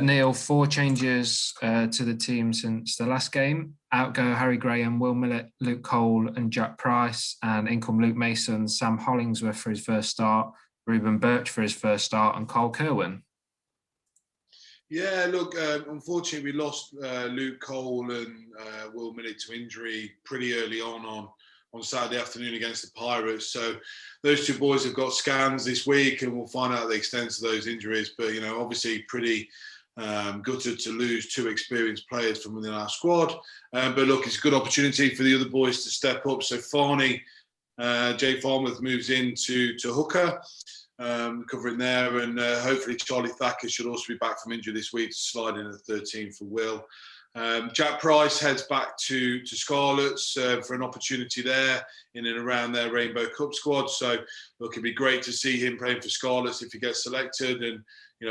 Neil, 4 changes to the team since the last game. Out go Harry Graham, Will Millett, Luke Cole and Jack Price, and in come Luke Mehson, Sam Hollingsworth for his first start, Rouban Birch for his first start and Cole Kirwan. Yeah, look, unfortunately we lost Luke Cole and Will Millett to injury pretty early on Saturday afternoon against the Pirates. So those two boys have got scans this week and we'll find out the extent of those injuries. But, obviously pretty gutted to lose 2 experienced players from within our squad. But look, it's a good opportunity for the other boys to step up. So Jay Farnworth moves into hooker, covering there. And hopefully Charlie Thacker should also be back from injury this week to slide in at 13 for Will. Jack Price heads back to Scarlets for an opportunity there in and around their Rainbow Cup squad. So, look, it'd be great to see him playing for Scarlets if he gets selected, and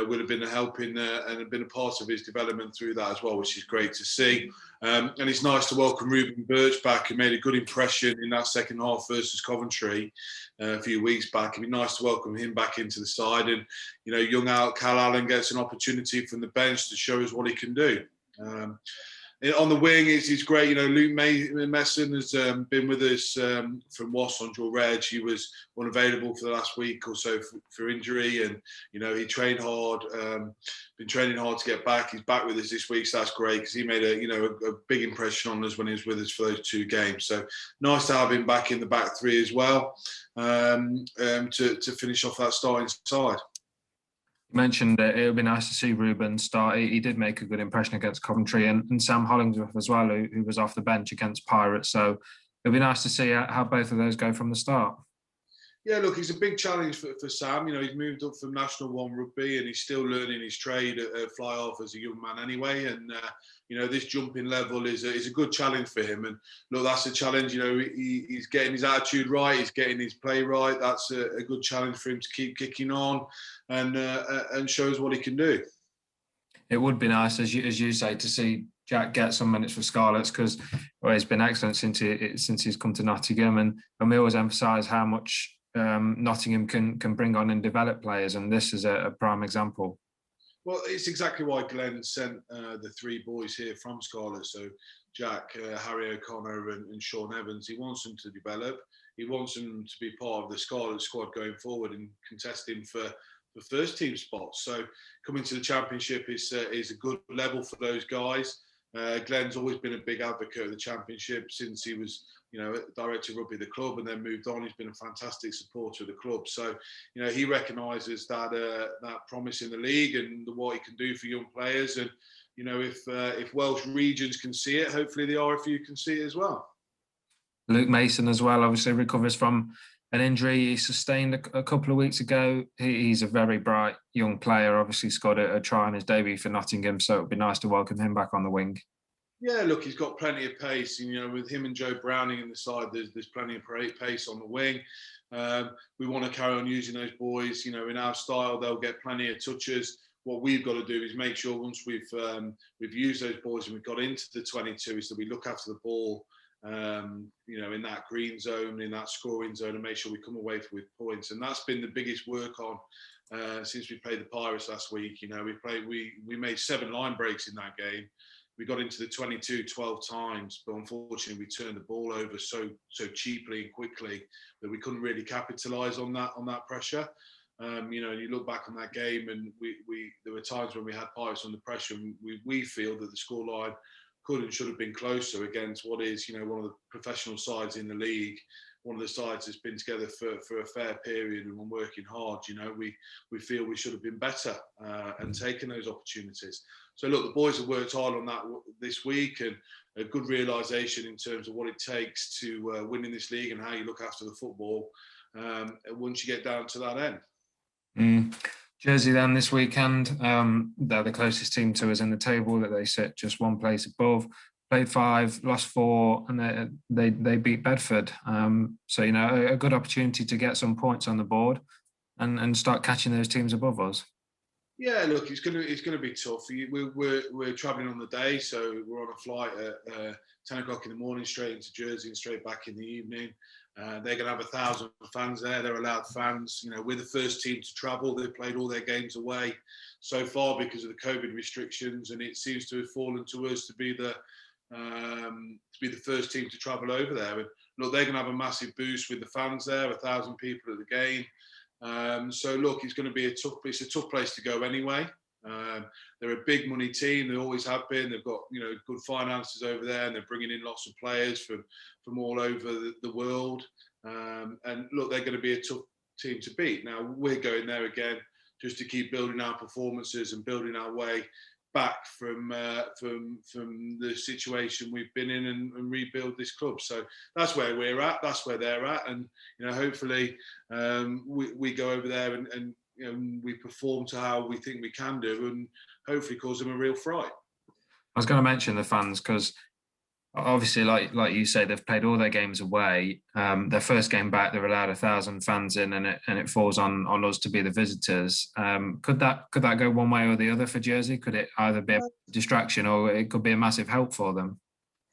would have been a help in and been a part of his development through that as well, which is great to see. And it's nice to welcome Rouban Birch back, who made a good impression in that second half versus Coventry a few weeks back. It'd be nice to welcome him back into the side, and young Cal Allen gets an opportunity from the bench to show us what he can do. On the wing, it's great. Luke Mehson has been with us from Wasps on dual reg. He was unavailable for the last week or so for injury, and he trained hard. Been training hard to get back. He's back with us this week, so that's great because he made a big impression on us when he was with us for those 2 games. So nice to have him back in the back 3 as well to finish off that starting side. You mentioned that it would be nice to see Rouban start. He did make a good impression against Coventry, and Sam Hollingsworth as well, who was off the bench against Pirates. So it'll be nice to see how both of those go from the start. Yeah, look, it's a big challenge for Sam. He's moved up from National 1 Rugby and he's still learning his trade at fly-half as a young man anyway. And, this jumping level is a good challenge for him. And, look, that's a challenge. He's getting his attitude right. He's getting his play right. That's a good challenge for him to keep kicking on and shows what he can do. It would be nice, as you say, to see Jack get some minutes for Scarlets because he's been excellent since he's come to Nottingham. And we always emphasise how much Nottingham can bring on and develop players, and this is a prime example. Well, it's exactly why Glenn sent the 3 boys here from Scarlet. So Jack, Harry O'Connor and Sean Evans. He wants them to develop. He wants them to be part of the Scarlet squad going forward and contesting for first team spots. So coming to the Championship is a good level for those guys. Glenn's always been a big advocate of the Championship since he was director of rugby at the club and then moved on. He's been a fantastic supporter of the club. So, he recognises that promise in the league and what he can do for young players. And, if Welsh regions can see it, hopefully the RFU can see it as well. Luke Mehson as well, obviously recovers from an injury he sustained a couple of weeks ago. He's a very bright young player. Obviously scored a try on his debut for Nottingham, so it would be nice to welcome him back on the wing. Yeah, look, he's got plenty of pace. With him and Joe Browning in the side, there's plenty of pace on the wing. We want to carry on using those boys. In our style, they'll get plenty of touches. What we've got to do is make sure once we've used those boys and we've got into the 22, is that we look after the ball, in that green zone, in that scoring zone, and make sure we come away with points. And that's been the biggest work on since we played the Pirates last week. We made 7 line breaks in that game. We got into the 22 12 times, but unfortunately we turned the ball over so cheaply and quickly that we couldn't really capitalise on that pressure. You look back on that game, and there were times when we had Pirates under pressure, and we feel that the scoreline could and should have been closer against what is one of the professional sides in the league, one of the sides that's been together for a fair period and been working hard. We feel we should have been better and taken those opportunities. So look, the boys have worked hard on that this week, and a good realisation in terms of what it takes to win in this league and how you look after the football once you get down to that end. Jersey then this weekend, they're the closest team to us in the table, that they sit just 1 place above. Played 5, lost 4, and they beat Bedford. So a good opportunity to get some points on the board and start catching those teams above us. Yeah, look, it's gonna be tough. We're travelling on the day, so we're on a flight at 10 o'clock in the morning straight into Jersey and straight back in the evening. They're going to have 1,000 fans there. They're allowed fans. You know, we're the first team to travel. They've played all their games away so far because of the COVID restrictions, and it seems to have fallen to us to be the first team to travel over there. And look, they're going to have a massive boost with the fans there, 1,000 people at the game. So look, it's going to be it's a tough place to go anyway. They're a big money team. They always have been. They've got, you know, good finances over there, and they're bringing in lots of players from all over the world. And look, they're going to be a tough team to beat. Now we're going there again just to keep building our performances and building our way back from the situation we've been in and rebuild this club. So that's where we're at. That's where they're at, and you know, hopefully we go over there and you know, we perform to how we think we can do, and hopefully cause them a real fright. I was going to mention the fans because obviously, like you say, they've played all their games away. Their first game back, they're allowed 1,000 fans in, and it falls on us to be the visitors. Could that go one way or the other for Jersey? Could it either be a distraction or it could be a massive help for them?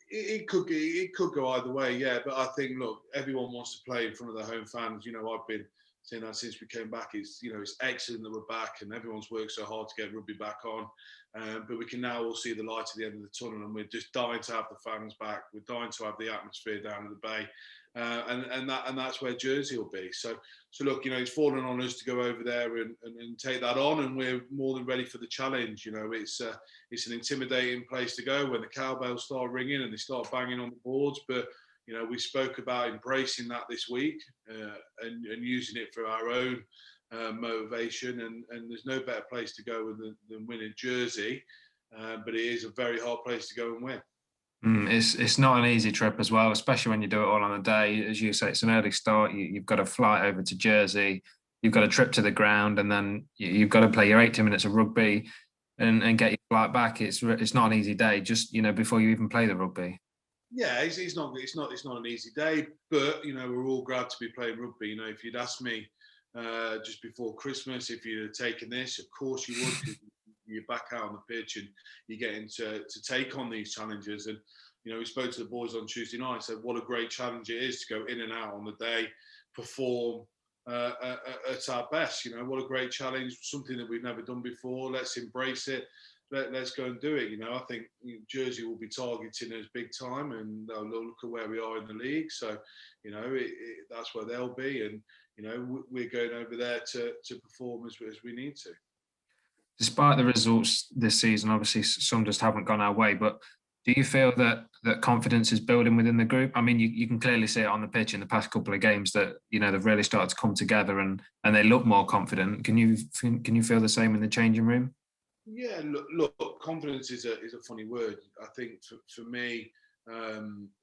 It could go either way, yeah. But I think, look, everyone wants to play in front of their home fans. You know, I've been saying that since we came back. It's excellent that we're back, and everyone's worked so hard to get rugby back on. But we can now all see the light at the end of the tunnel, and we're just dying to have the fans back. We're dying to have the atmosphere down at the Bay, and that's where Jersey will be. So look, you know, it's fallen on us to go over there and take that on, and we're more than ready for the challenge. You know, it's an intimidating place to go when the cowbells start ringing and they start banging on the boards, but you know, we spoke about embracing that this week and using it for our own motivation. And there's no better place to go than win in Jersey, but it is a very hard place to go and win. It's not an easy trip as well, especially when you do it all on a day. As you say, it's an early start. You've got to fly over to Jersey. You've got a trip to the ground, and then you've got to play your 80 minutes of rugby and get your flight back. It's not an easy day. Just, you know, before you even play the rugby. Yeah, it's not an easy day, but you know, we're all glad to be playing rugby. You know, if you'd asked me just before Christmas if you'd have taken this, of course you would. 'Cause you're back out on the pitch and you're getting to take on these challenges. And you know, we spoke to the boys on Tuesday night and said what a great challenge it is to go in and out on the day, perform at our best. You know, what a great challenge, something that we've never done before. Let's embrace it. Let's go and do it. You know, I think Jersey will be targeting us big time, and they'll look at where we are in the league. So, you know, that's where they'll be, and you know, we're going over there to perform as we need to. Despite the results this season, obviously some just haven't gone our way. But do you feel that confidence is building within the group? I mean, you can clearly see it on the pitch in the past couple of games that, you know, they've really started to come together and they look more confident. Can you feel the same in the changing room? Yeah, look, confidence is a funny word. I think for me,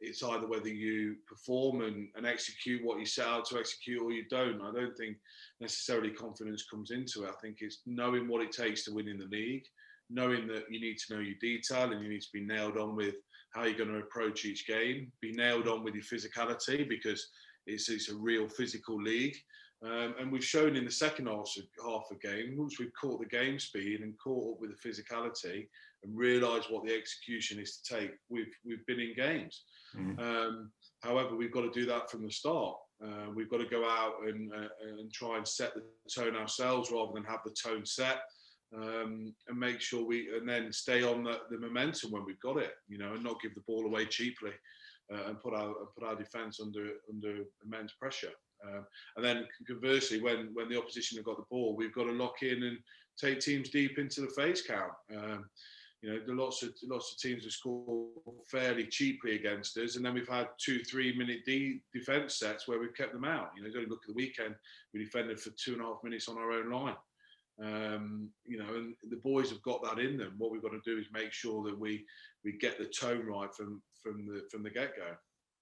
it's either whether you perform and execute what you set out to execute or you don't. I don't think necessarily confidence comes into it. I think it's knowing what it takes to win in the league, knowing that you need to know your detail and you need to be nailed on with how you're going to approach each game, be nailed on with your physicality because it's a real physical league. And we've shown in the second half of game, once we've caught the game speed and caught up with the physicality and realised what the execution is to take, we've been in games. Mm-hmm. However, we've got to do that from the start. We've got to go out and try and set the tone ourselves rather than have the tone set, and make sure and then stay on the momentum when we've got it, you know, and not give the ball away cheaply, and put our defence under immense pressure. And then conversely, when the opposition have got the ball, we've got to lock in and take teams deep into the face count. You know, there are lots of teams have scored fairly cheaply against us, and then we've had 2-3 minute defence sets where we've kept them out. You know, only look at the weekend, we defended for 2.5 minutes on our own line. You know, and the boys have got that in them. What we've got to do is make sure that we get the tone right from the get-go.